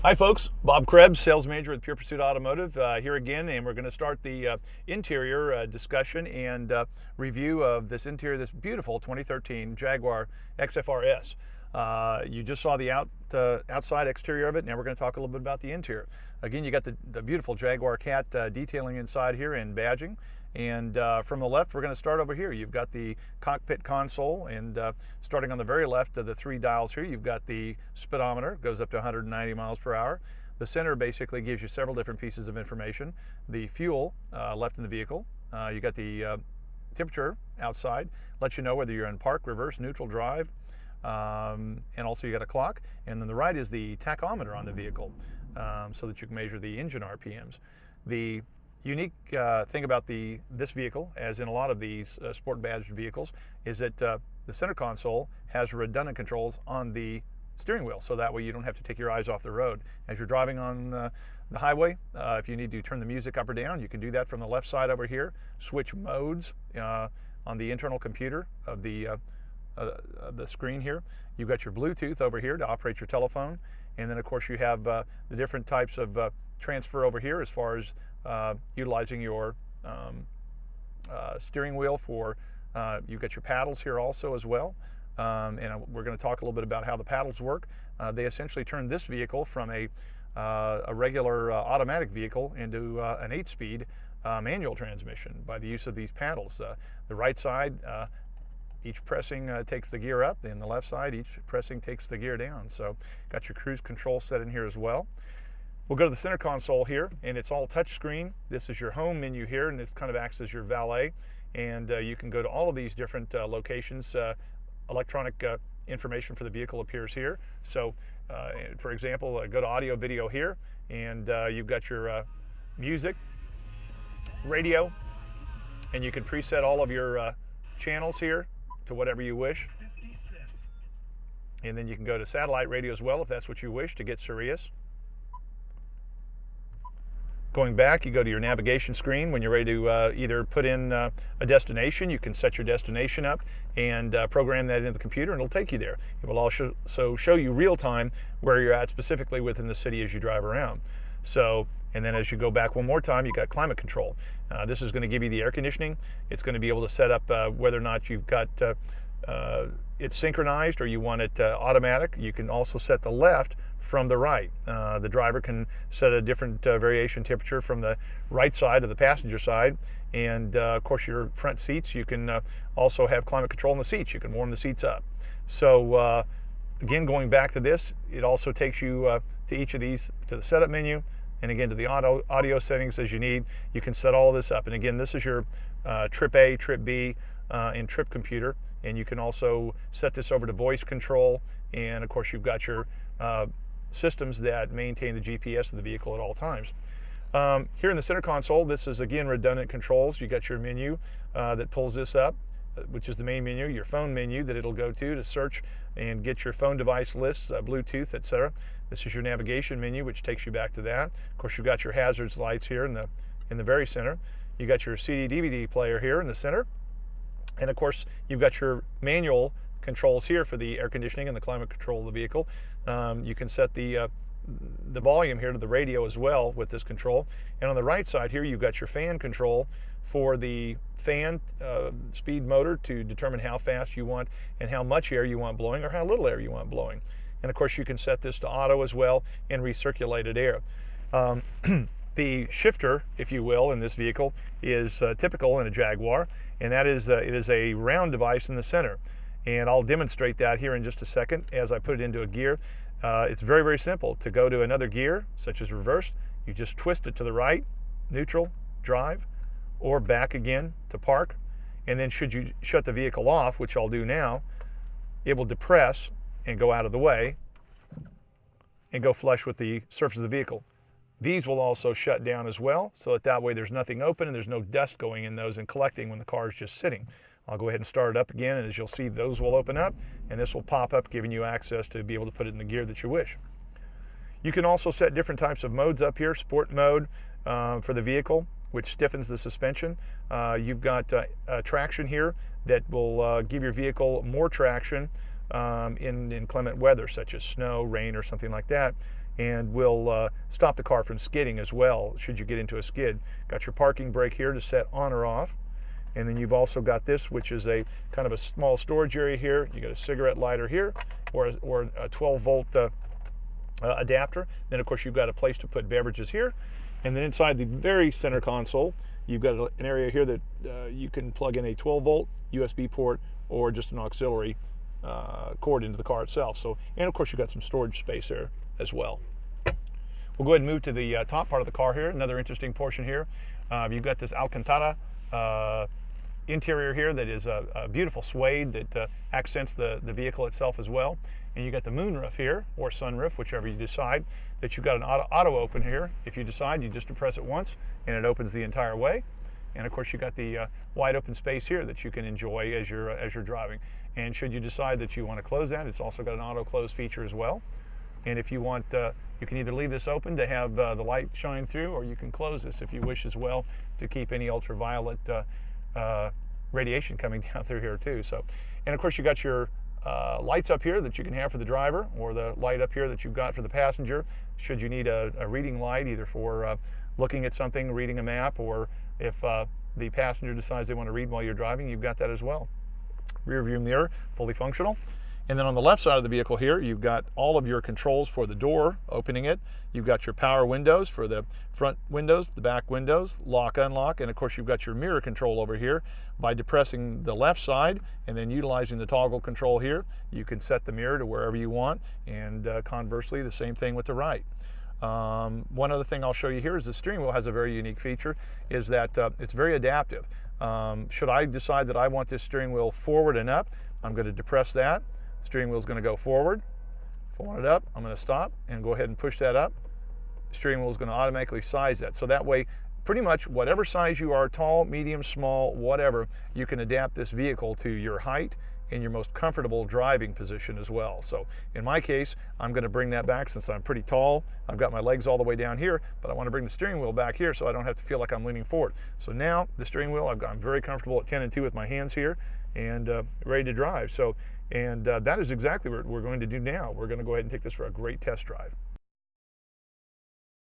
Hi folks, Bob Krebs, sales manager with Pure Pursuit Automotive, here again, and we're going to start the interior discussion and review of this interior, this beautiful 2013 Jaguar XFR-S. You just saw the outside exterior of it. Now we're going to talk a little bit about the interior. Again, you got the beautiful Jaguar cat detailing inside here and badging. And from the left, we're going to start over here. You've got the cockpit console, and starting on the very left of the three dials here, you've got the speedometer, goes up to 190 miles per hour. The center basically gives you several different pieces of information. The fuel left in the vehicle. You got the temperature outside, lets you know whether you're in park, reverse, neutral, drive, and also you got a clock. And then the right is the tachometer on the vehicle, so that you can measure the engine RPMs. The unique thing about this vehicle, as in a lot of these sport badged vehicles, is that the center console has redundant controls on the steering wheel, so that way you don't have to take your eyes off the road. As you're driving on the highway, if you need to turn the music up or down, you can do that from the left side over here. Switch modes on the internal computer of the screen here. You've got your Bluetooth over here to operate your telephone, and then of course you have the different types of transfer over here as far as utilizing your steering wheel for, you've got your paddles here also as well. And we're going to talk a little bit about how the paddles work. They essentially turn this vehicle from a regular automatic vehicle into an 8-speed manual transmission by the use of these paddles. The right side, each pressing takes the gear up, and the left side, each pressing takes the gear down. So got your cruise control set in here as well. We'll go to the center console here, and it's all touch screen. This is your home menu here, and this kind of acts as your valet. And you can go to all of these different locations. Electronic information for the vehicle appears here. So, for example, go to audio video here, and you've got your music, radio, and you can preset all of your channels here to whatever you wish. And then you can go to satellite radio as well if that's what you wish to get Sirius. Going back, you go to your navigation screen. When you're ready to either put in a destination, you can set your destination up and program that into the computer, and it'll take you there. It will also show you real time where you're at specifically within the city as you drive around. So, and then as you go back one more time, you got climate control. This is going to give you the air conditioning. It's going to be able to set up whether or not you've got it's synchronized or you want it automatic. You can also set the left from the right. The driver can set a different variation temperature from the right side to the passenger side. And of course your front seats, you can also have climate control in the seats. You can warm the seats up. So again, going back to this, it also takes you to each of these, to the setup menu, and again to the audio settings as you need. You can set all of this up. And again, this is your trip A, trip B, and trip computer. And you can also set this over to voice control. And of course, you've got your systems that maintain the GPS of the vehicle at all times. Here in the center console, this is again redundant controls. You got your menu that pulls this up, which is the main menu, your phone menu that it'll go to search and get your phone device lists, Bluetooth, etc. This is your navigation menu, which takes you back to that. Of course, you've got your hazards lights here in the very center. You got your CD/DVD player here in the center. And of course, you've got your manual controls here for the air conditioning and the climate control of the vehicle. You can set the volume here to the radio as well with this control. And on the right side here, you've got your fan control for the fan speed motor to determine how fast you want and how much air you want blowing or how little air you want blowing. And of course, you can set this to auto as well and recirculated air. The shifter, if you will, in this vehicle is typical in a Jaguar, and that is it is a round device in the center. And I'll demonstrate that here in just a second as I put it into a gear. It's very, very simple. To go to another gear, such as reverse, you just twist it to the right, neutral, drive, or back again to park. And then should you shut the vehicle off, which I'll do now, it will depress and go out of the way and go flush with the surface of the vehicle. These will also shut down as well, so that way there's nothing open and there's no dust going in those and collecting when the car is just sitting. I'll go ahead and start it up again, and as you'll see, those will open up, and this will pop up, giving you access to be able to put it in the gear that you wish. You can also set different types of modes up here. Sport mode for the vehicle, which stiffens the suspension. You've got traction here that will give your vehicle more traction in inclement weather, such as snow, rain, or something like that, and will stop the car from skidding as well, should you get into a skid. Got your parking brake here to set on or off. And then you've also got this, which is a kind of a small storage area here. You got a cigarette lighter here, or a 12-volt adapter. Then, of course, you've got a place to put beverages here. And then inside the very center console, you've got an area here that you can plug in a 12-volt USB port or just an auxiliary cord into the car itself. So, and of course, you've got some storage space there as well. We'll go ahead and move to the top part of the car here. Another interesting portion here. You've got this Alcantara interior here that is a beautiful suede that accents the vehicle itself as well. And you got the moonroof here, or sunroof, whichever you decide, that you've got an auto open here. If you decide, you just depress it once and it opens the entire way. And of course you got the wide open space here that you can enjoy as you're driving. And should you decide that you want to close that, it's also got an auto close feature as well. And if you want, you can either leave this open to have the light shine through, or you can close this if you wish as well to keep any ultraviolet radiation coming down through here too. So, and of course you got your lights up here that you can have for the driver, or the light up here that you've got for the passenger should you need a reading light, either for looking at something, reading a map, or if the passenger decides they want to read while you're driving, you've got that as well. Rear view mirror, fully functional. And then on the left side of the vehicle here, you've got all of your controls for the door, opening it. You've got your power windows for the front windows, the back windows, lock, unlock, and of course you've got your mirror control over here. By depressing the left side and then utilizing the toggle control here, you can set the mirror to wherever you want, and conversely, the same thing with the right. One other thing I'll show you here is the steering wheel has a very unique feature, is that it's very adaptive. Should I decide that I want this steering wheel forward and up, I'm going to depress that. Steering wheel is going to go forward. If I want it up, I'm going to stop and go ahead and push that up. Steering wheel is going to automatically size that. So that way, pretty much whatever size you are, tall, medium, small, whatever, you can adapt this vehicle to your height and your most comfortable driving position as well. So in my case, I'm going to bring that back since I'm pretty tall. I've got my legs all the way down here, but I want to bring the steering wheel back here so I don't have to feel like I'm leaning forward. So now the steering wheel, I'm very comfortable at 10 and 2 with my hands here, and ready to drive. So, and that is exactly what we're going to do now. We're going to go ahead and take this for a great test drive.